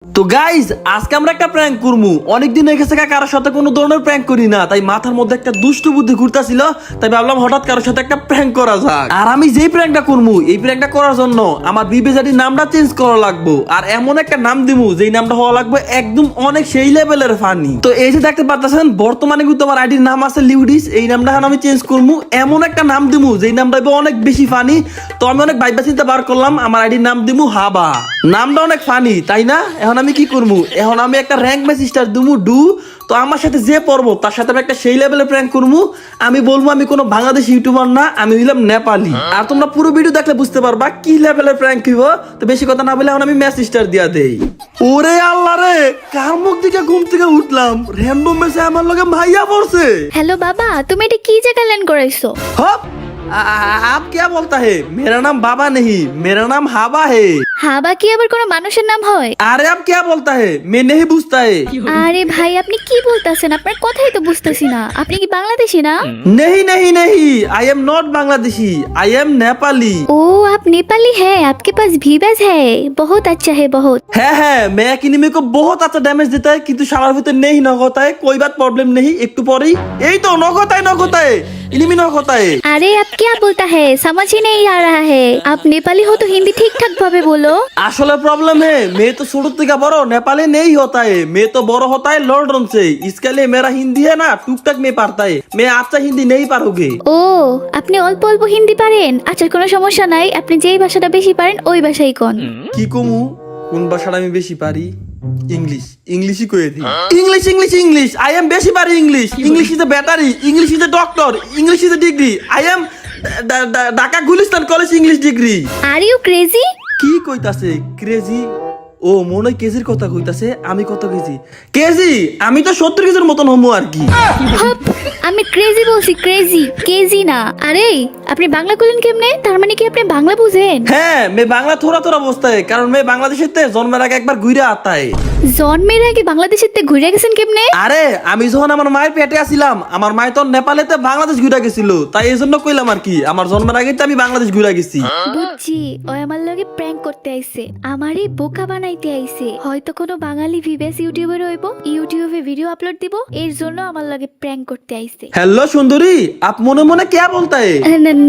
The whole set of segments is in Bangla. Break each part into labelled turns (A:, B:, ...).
A: তো গাইজ আজকে আমরা একটা প্র্যাঙ্ক করবো। অনেকদিন হয়ে গেছে কারোর সাথে কোনো ধরনের প্র্যাঙ্ক করি না, তাই মাথার মধ্যে একটা দুষ্ট বুদ্ধি ঘুরতেছিল, তাই ভাবলাম হঠাৎ কারোর সাথে একটা প্র্যাঙ্ক করা যাক। আর আমি যেই প্র্যাঙ্কটা করবো, এই প্র্যাঙ্কটা করার জন্য আমার বিবেজাটির নামটা চেঞ্জ করা লাগবো, আর এমন একটা নাম দিমু যেই নামটা হওয়া লাগবে একদম অনেক সেই লেভেলের ফানি। তো এই যে দেখতে পাচ্ছেন বর্তমানে কিন্তু আমার আইডির নাম আছে লিউডিস। এই নামটা এখন আমি চেঞ্জ করবো, এমন একটা নাম দিমু যেই নামটা হবে অনেক বেশি ফানি। তো আমি অনেক ভাইবা চিন্তা বার করলাম, আমার আইডির নাম দিমু হাবা। নামটা অনেক ফানি তাই না? এখন আমি কি করবো, এখন আমি একটা র্যাঙ্ক ম্যাচ স্টার দিমু ডু। তো আমার সাথে যে পড়বো তার সাথে আমি একটা সেই লেভেলে প্র্যাঙ্ক করবো। আমি বলবো আমি কোনো বাংলাদেশ ইউটিউবার না, আমি হইলাম নেপালি। আর তোমরা পুরো ভিডিও দেখলে বুঝতে পারবা কি লেভেলের প্র্যাঙ্ক হইব। তো বেশি কথা না বলে এখন আমি ম্যাচ স্টার দিয়া দেই। ওরে আল্লাহ রে, কার মুখ থেকে ঘুম থেকে উঠলাম, র‍্যান্ডম মেসে আমার লগে ভাইয়া পড়ছে।
B: हेलो बाबा, तुम এটা কি জায়গা ল্যান্ড করাইছো?
A: हप आप क्या बोलता है? मेरा नाम बाबा नहीं, मेरा नाम हाबा है।
B: হাবা কি আবার কোনো মানুষের নাম হয়?
A: अरे आप क्या बोलता है? मैं नहीं बुझता है।
B: আরে ভাই আপনি কি বলতাছেন? আপনার কথাই তো বুঝতেছি না। আপনি কি বাংলাদেশী না?
A: नहीं नहीं नहीं, I am not Bangladeshi, I am Nepali.
B: ओ आप नेपाली है, आपके पास भीबेज है, बहुत अच्छा है बहुत।
A: है मैं एक एनिमी को बहुत अच्छा डैमेज देता है, किंतु शालार भीतर नहीं नॉक होता है। कोई बात प्रॉब्लम नहीं, একটু পরেই এই তো নক होता है एनिमी नॉक होता है।
B: अरे आप क्या बोलता है, समझ ही नहीं आ रहा है। आप नेपाली हो तो हिंदी ठीक ठाक भावे बोलो।
A: আসলে प्रॉब्लम है, मैं तो शुरू থেকে বড় नेपाली नहीं होता है, मैं तो बड़ा होता है लॉन्डन से। इसके लिए मेरा हिंदी है ना टुक टक में पढ़ता है, मैं अच्छा हिंदी नहीं पढ़ोगे।
B: ও আপনি অল্প অল্প হিন্দি পারেন? আচ্ছা কোনো সমস্যা নাই, আপনি যেই ভাষাটা বেশি পারেন ওই ভাষাই কোন।
A: কি কমু, কোন ভাষাটা আমি বেশি পারি? ইংলিশ, ইংলিশই কয়ে দিই। English English English, I am বেশি পারি English. English is a battery, English is a doctor, English is a degree. I am Dhaka Gulistan college English degree.
B: Are you crazy?
A: কি কইতাছে ক্রেজি? ও মনে হয় কেজির কথা কইতাছে। আমি কত কেজি? কেজি আমি তো 70 কেজির মতন হমু আর কি।
B: হপ, আমি ক্রেজি বলছি, ক্রেজি কেজি না। আরে আপনি বাংলা বলেন কেমনে? তার মানে কি আপনি বাংলা বুঝেন?
A: হ্যাঁ मैं বাংলা থোড়া থোড়া বুঝতে है, কারণ मैं বাংলাদেশের তে জন্মের আগে একবার ঘুরে आता है।
B: জন্মের আগে বাংলাদেশের তে ঘুরে গেছেন কেমনে?
A: আরে আমি যখন আমার মায়ের পেটে আছিলাম, আমার মায় তো নেপালেতে বাংলাদেশ ঘুরে গেছিল, তাই এই জন্য কইলাম আর কি, আমার জন্মের আগে তো আমি বাংলাদেশ ঘুরে গেছি।
B: বুঝছি, ওই আমার লগে প্র্যাঙ্ক করতে আইছে, আমারই বোকা বানাইতে আইছে। হয়তো কোনো বাঙালি ভিবেস ইউটিউবার হইব, ইউটিউবে ভিডিও আপলোড দিব, এর জন্য আমার লগে প্র্যাঙ্ক করতে আইছে।
A: हेलो सुंदरी, आप মনে মনে क्या बोलता है?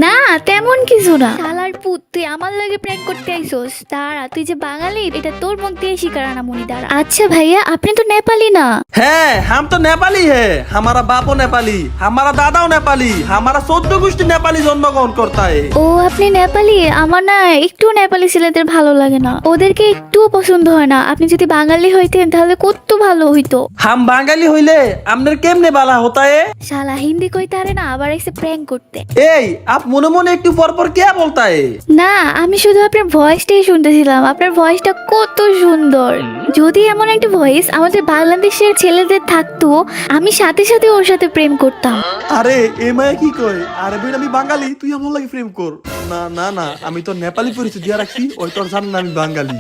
B: না তেমন কিছু না। শালার পুত, তুই আমার লগে প্র্যাঙ্ক করতে আইছস? দাঁড়া, তুই যে বাঙালি এটা তোর মুখ দিয়ে স্বীকার না মনি। দাঁড়া। আচ্ছা ভাইয়া, আপনি তো নেপালি না?
A: है हम तो नेपाली है, हमारा बापो नेपाली, हमारा दादाओ नेपाली, हमारा 14 गोष्ठी नेपाली जन्मग्रहण करता है।
B: ও আপনি নেপালি? আমার না একটু নেপালি ছেলেদের ভালো লাগে না, ওদেরকে একটুও পছন্দ হয় না। আপনি যদি বাঙালি হইতেন তাহলে কত ভালো হইতো।
A: हम বাঙালি হইলে আমনের কেমনে বালা হতা है?
B: শালা হিন্দি কইতে পারে না, আবার এসে প্র্যাঙ্ক করতে।
A: এই आप মনে মনে একটু পর পর क्या बोलता है?
B: না আমি শুধু আপনার ভয়েসটাই শুনতেছিলাম, আপনার ভয়েসটা কত সুন্দর। যদি এমন একটা ভয়েস আমাদের বাংলাদেশের ছেলেদের থাকতো, আমি সাথে সাথে ওর সাথে প্রেম করতাম।
A: আরে এ মায়া কি কয়? আরে বেন আমি বাঙালি, তুই আমার লাগে প্রেম কর। না না না, আমি তো नेपाली পরিচয় দিয়া রাখছি, ওই তোর জান না আমি বাঙালি।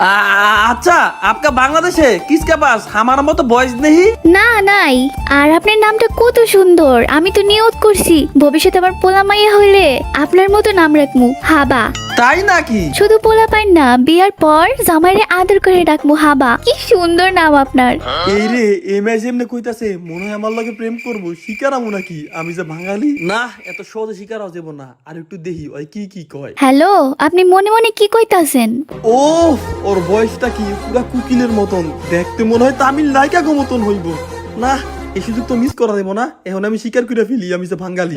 A: আচ্ছা आपका बांग्लादेश है, किसके पास हमारा মতো বয়স নেই?
B: না নাই। আর আপনার নামটা কত সুন্দর, আমি তো নিয়ত করছি ভবিষ্যতে আমার পোলা মাইয়া হইলে আপনার মতো নাম রাখমু হাবা।
A: তাই নাকি?
B: শুধু পোলা পাইন না, বিয়ার পর জামাইরে আদর করে ডাকমু হাবা। কি সুন্দর নাম আপনার।
A: এই রে এম এস এমনে কইতাছে, মনে হয় আমার লগে প্রেম করব। শিকারামু নাকি আমি যে বাঙালি? না এত সহজে শিকার হওয়া যাব না, আর একটু দেখি ওই কি কি কয়।
B: হ্যালো, আপনি মনে মনে কি কইতাছেন?
A: ও ওর বয়সটা কি পুরা কুকিলের মতন, দেখতে মনে হয় তামিল নায়িকা গো মতন হইব। না এই সুযোগ তো মিস করা দেব না, এখন আমি স্বীকার করে ফেলি আমি যে বাঙালি।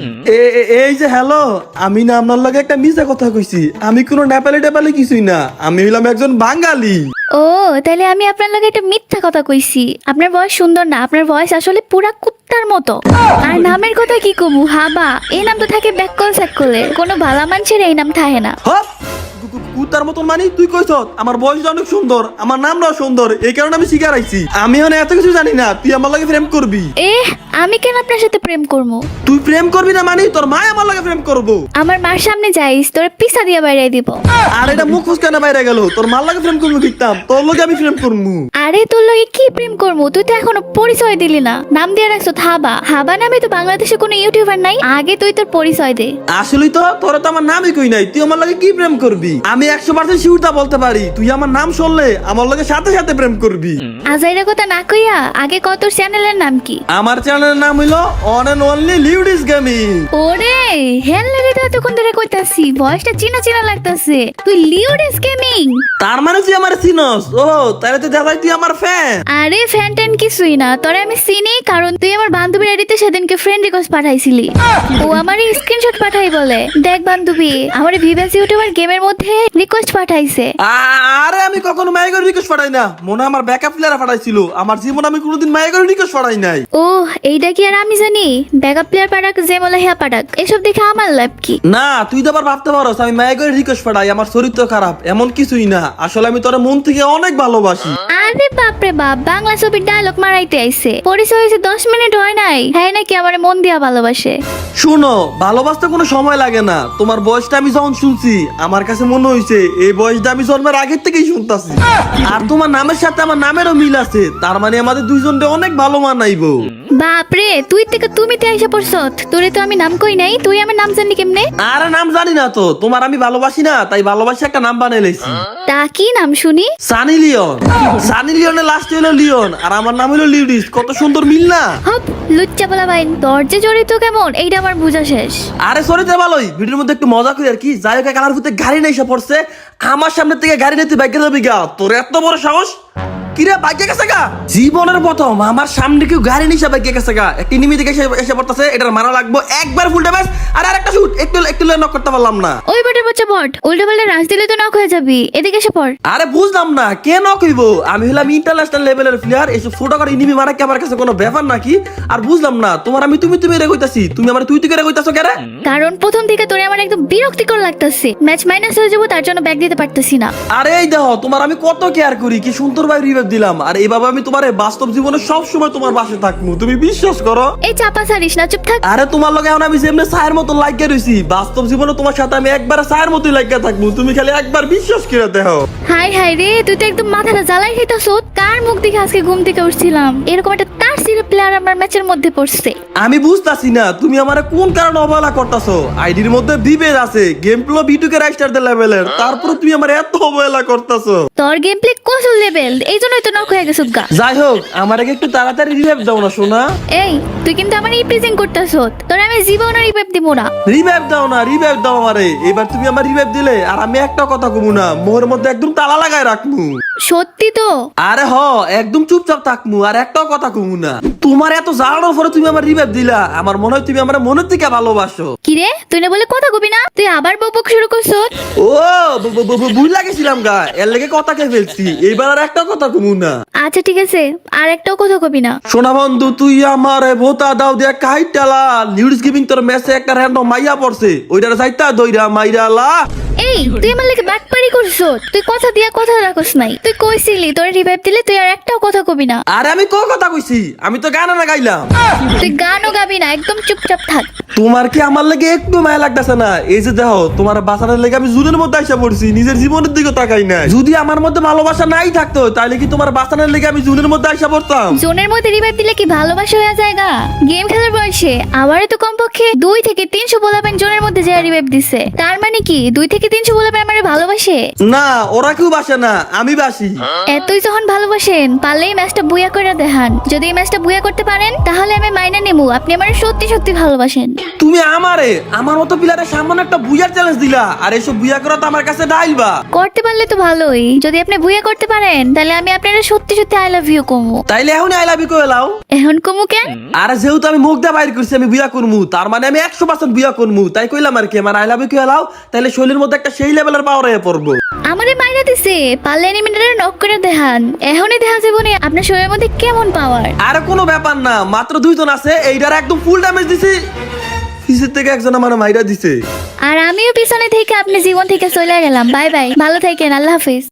A: এই যে হ্যালো, আমি না আপনার লগে একটা মিছা কথা কইছি, আমি কোনো নেপালি টেপালি কিছুই না, আমি হইলাম একজন বাঙালি।
B: ও তাহলে আমি আপনার লগে একটা মিথ্যা কথা কইছি। আপনার ভয়েস সুন্দর না, আপনার ভয়েস আসলে পুরা কুত্তার মতো। আর নামের কথা কি কমু, হাবা এই নাম তো থাকে ব্যাককল স্যাককলে, কোনো ভালা মানুষের এই নাম থাকে না।
A: হপ কুতার মতন মানে তুই কইছ আমার বয়সটা অনেক সুন্দর, আমার নামটাও সুন্দর, এই কারণে আমি শিকার আইছি। আমি এখন এত কিছু জানি না, তুই আমার লাগে প্রেম করবি।
B: আমি কেন আপনার সাথে প্রেম করবো?
A: তুই প্রেম করবি না মানে তোর মা আমার লাগে প্রেম করবো।
B: আমার মার সামনে যাইস, তোর পিছা দিয়া বাইরে দিব।
A: আর এটা মুখ ফুসকানা বাইরে গেল, তোর মার লাগে প্রেম করবো কিতাম, তোর লগে আমি প্রেম করবো।
B: আরে তোর লগে কি প্রেম করবো? তুই তো এখনো পরিচয় দিলি না, নাম দিয়ে রাখছো হাবা। হাবা নামে তো বাংলাদেশে কোনো ইউটিউবার নাই, আগে তুই তোর পরিচয় দে।
A: আসলেই তো তোর তো আমার নামই কই নাই, তুই আমার লাগে কি প্রেম করবি? আমি আমি 100% শিউরতা বলতে পারি তুই আমার নাম শুনলে আমার লগে সাথে সাথে প্রেম করবি।
B: আজাইরা কথা না কইয়া আগে কত চ্যানেলের নাম কি?
A: আমার চ্যানেলের নাম হইলো অন এন্ড অনলি লিউডিস গেমিং।
B: ওরে হেল লাগে তো এতক্ষণ ধরে কইতাছি, ভয়েসটা চিনা চিনা লাগতাছে। তুই লিওডিস গেমিং?
A: তার মানে তুই আমার চিনস? ও তাহলে তো দেখাই তুই আমার ফ্যান।
B: আরে ফ্যান ট্যান কিছুই না, তোরে আমি চিনি কারণ তুই আমার বান্ধবীর আইডিতে সেদিনকে ফ্রেন্ড রিকোয়েস্ট পাঠাইছিলি। ও আমারই স্ক্রিনশট পাঠাই বলে, দেখ বান্ধবী আমার ভিভাস ইউটিউবার গেমের মধ্যে রিকোয়েস্ট পাঠাইছে।
A: আরে আমি কখনো মাইগর রিকোয়েস্ট পাঠাই না, মনে হয় আমার ব্যাকআপ প্লেয়ার পাঠাইছিল। আমার জীবন আমি কোনোদিন মাইগর রিকোয়েস্ট পাঠাই নাই।
B: ও এইটা কি আর আমি জানি? ব্যাকআপ প্লেয়ার পাঠাক যে বলে হ্যাঁ পাঠাক, এসব দেখে আমার লাভ কি?
A: না তুই তো আবার ভাবতে পারোস আমি মাইগর রিকোয়েস্ট পাঠাই, আমার চরিত্র খারাপ, এমন কিছুই না। আসলে আমি তোর মন থেকে অনেক ভালোবাসি।
B: আরে বাপরে বাপ, বাংলা ছবির ডায়লগ মারাইতে আইছে। পরিচয় হয়েছে 10 মিনিট হয় নাই, হ্যাঁ নাকি আমার মন দিয়া ভালোবাসে।
A: শুনো, ভালোবাসতে কোনো সময় লাগে না। তোমার বয়সটা আমি যখন শুনছি আমার কাছে মনে হইছে এই বয়সটা আমি জন্মের আগের থেকেই শুনতাছি। আর তোমার নামের সাথে আমার নামেরও মিল আছে, তার মানে আমাদের দুইজনকে অনেক ভালো মানাইবো।
B: বাপরে তুই থেকে তুমি তে আইসা পড়ছ, তোরে তো আমি নাম কই নাই, তুই আমার নাম জানি কেমনে?
A: আরে নাম জানি না তো, তোমার আমি ভালোবাসি না তাই ভালোবাসি একটা নাম বানাই লাইছি।
B: তা কি নাম শুনি?
A: সানি লিওন। সানি লিওনের লাস্ট হলো লিওন আর আমার নাম হলো লিউডিস। কত সুন্দর মিল না?
B: হপ লুচ্চা বলা বাইন, তোর যে জড়িত কেমন এইটা আমার বোঝা শেষ।
A: আরে সরি তো ভালোই, ভিডিওর মধ্যে একটু মজা করি আর কি। যাই হোক, কালার ফুতে গাড়ি নিয়ে এসে পড়ছে আমার সামনে থেকে, গাড়ি নিতে বাইকে যাবি গা? তোর এত বড় সাহস! কিরে বাইকে গেছে গা? জীবনের প্রথম আমার সামনে কেউ গাড়ি নিয়ে বাইকে গেছে গা। একটি নিমি দিকে এসে পড়তেছে, এটার মারা লাগবো একবার ফুল ড্যামেজ আর আরেকটা শুট একটু নক করতে পারলাম না।
B: ওই বটের বাচ্চা বট, উল্টো পাল্টা রাজ দিলে তো নক হয়ে যাবি, এদিকে এসে পড়।
A: আরে বুঝলাম না কে নক হইব? আমি হলাম ইন্টারন্যাশনাল লেভেলের প্লেয়ার, এসব ছোটখাটো ইনিমি মারা কি আমার কাছে কোনো ব্যাপার নাকি? আর বুঝলাম না তোমার আমি তুমি রে কইতাছি, তুমি আমার তুই রে কইতাছো কেন?
B: কারণ প্রথম থেকে তোরে আমার একদম বিরক্তিকর লাগতাছে, ম্যাচ মাইনাস হয়ে যাবো তার জন্য ব্যাক দিতে পারতেছি না।
A: আরে এই দেখো, তোমার আমি কত কেয়ার করি, কি সুন্দর ভাই রিভাইভ দিলাম। আর এইভাবে আমি তোমার বাস্তব জীবনে সব সময় তোমার পাশে থাকবো, তুমি বিশ্বাস করো?
B: এই চাপা সারিস না, চুপ থাক।
A: আরে তোমার লগে এখন আমি যেমনি ছায়ের মতো লাগিয়ে রইছি, বাস্তব জীবনে তোমার সাথে আমি একবার ছায়ের মতোই লাগিয়ে থাকবো, তুমি খালি একবার বিশ্বাস করে দেখো।
B: হাই হাই রে, তুই তো একদম মাথাটা জ্বালাই খাইতাছ। কার মুখ দেখে আজকে ঘুম থেকে উঠছিলাম এরকম একটা তার সিরে প্লেয়ার আমার ম্যাচের মধ্যে পড়ছে।
A: আমি বুঝতাছি না তুমি আমারে কোন কারণে অবহেলা করতাছো। আইডির মধ্যে বিভেদ আছে, গেম প্লে বিটুকে রাইস্টার দে লেভেলের, তারপর তুমি আমার এত অবহেলা করতাছো।
B: তোর গেম প্লে কত লেভেল, এই জন্যই তো নক হয়ে গেছত গা।
A: যাই হোক, আমার আগে একটু তাড়াতাড়ি রিভাইভ দাও না সোনা।
B: এই তুই কিন্তু আমার রিপ্রেজেন্ট করতাছ, তোর আমি জীবন রিভাইভ দিব না।
A: রিভাইভ দাও না, রিভাইভ দাও আমারে। এবার তুমি আমার রিভাইভ দিলে আর আমি একটা কথা কমু না, মোহর মধ্যে একদম তালা লাগায় রাখমু।
B: সত্যি তো?
A: আরে হ, একদম চুপচাপ থাকমু আর একটাও কথা কমু না। তোমার এত জানানোর পরে তুমি আমার রিভাইভ দিলা, আমার মনে হয় তুমি আমার মনের থেকে ভালোবাসো।
B: কিরে তুই না বলে কথা কবি না, তুই আবার বকবক শুরু করছ?
A: ও ভুল লাগেছিলাম গা, এর লেগে কথা কে ফেলছি। এইবার আর একটা কথা কমু না।
B: আচ্ছা ঠিক আছে, আর একটাও কথা কবি না।
A: সোনা বন্ধু, তুই আমার ভোতা দাও দিয়া কাইটালা নিউজ গেমিং তোর মেসে একটা র‍্যান্ডম মাইয়া পড়ছে, ওইটার যাইতা দইরা মাইরালা।
B: এই তুই আমার লাগে ব্যাকপারি করছ, তুই কথা দিয়া কথা রাখস নাই। তুই কইছিলি তোর রিভাইভ দিলে তুই আর একটাও কথা কবি না।
A: আরে আমি কোন কথা কইছি? আমি তো গান না গাইলাম।
B: তুই গানও গাবি না, একদম চুপচাপ থাক।
A: তোমার কি আমার লাগে একটু মায়া লাগতেছে না? এই যে দেখো, তোমার বাঁচানোর লেগে আমি জুনের মধ্যে আইসা পড়ছি, নিজের জীবনের দিকে তাকাই নাই। যদি আমার মধ্যে ভালোবাসা নাই থাকতো তাহলে কি তোমার বাঁচানোর লেগে আমি জুনের মধ্যে আইসা পড়তাম?
B: জোনের মধ্যে রিভাইভ দিলে কি ভালোবাসা হয়ে যায় গা? গেম খেলার বয়সে আমারে তো কমপক্ষে 2 থেকে 300 বলাবেন জোনের মধ্যে যে রিভাইভ দিছে, তার মানে কি 2 থেকে 300 বলাবেন আমারে ভালোবাসে?
A: না, ওরা কেউ বাসে না, আমি বাসি।
B: এতই যখন ভালোবাসেন পারলে এই ম্যাচটা বুয়া করে দেখান। যদি এই ম্যাচটা বুয়া করতে পারেন তাহলে আমি মাইনা নেবো আপনি আমারে সত্যি সত্যি ভালোবাসেন।
A: তুমি আমারে আমার মতো প্লেয়ারের সামনে একটা বুয়ার চ্যালেঞ্জ দিলা, আর এসব বুয়া করা তো আমার কাছে ডাইলবা।
B: করতে পারলে তো ভালোই, যদি আপনি বুয়া করতে পারেন তাহলে আমি আপনারা সত্যি সত্যি আই লাভ ইউ কমু।
A: তাইলে এখন আই লাভ ইউ কইলাও।
B: এখন কমু কেন?
A: আরে যেহেতু আমি মুখ দিয়ে বাইর করছি আমি বুয়া করমু, তার মানে আমি 100% বুয়া করমু, তাই কইলাম আর কি। আমার আই লাভ ইউ কইলাও, তাইলে শৈলীর মধ্যে একটা সেই লেভেলের পাওয়ার হয়ে পড়বো।
B: আমারে মাইরা দিছে, পারলে এনিমিটারে নক করে দেখান। এখনই দেখা যাবে না আপনার শরীরের মধ্যে কেমন পাওয়ার।
A: আরে কোনো ব্যাপার না, মাত্র 2 জন আছে, এইটার একদম ফুল ড্যামেজ দিছি। পিছের থেকে একজন আমার মাইরা দিছে।
B: আর আমিও পিছনে থেকে আপনি জীবন থেকে চলে গেলাম। বাই বাই, ভালো থাকেন, আল্লাহ হাফিজ।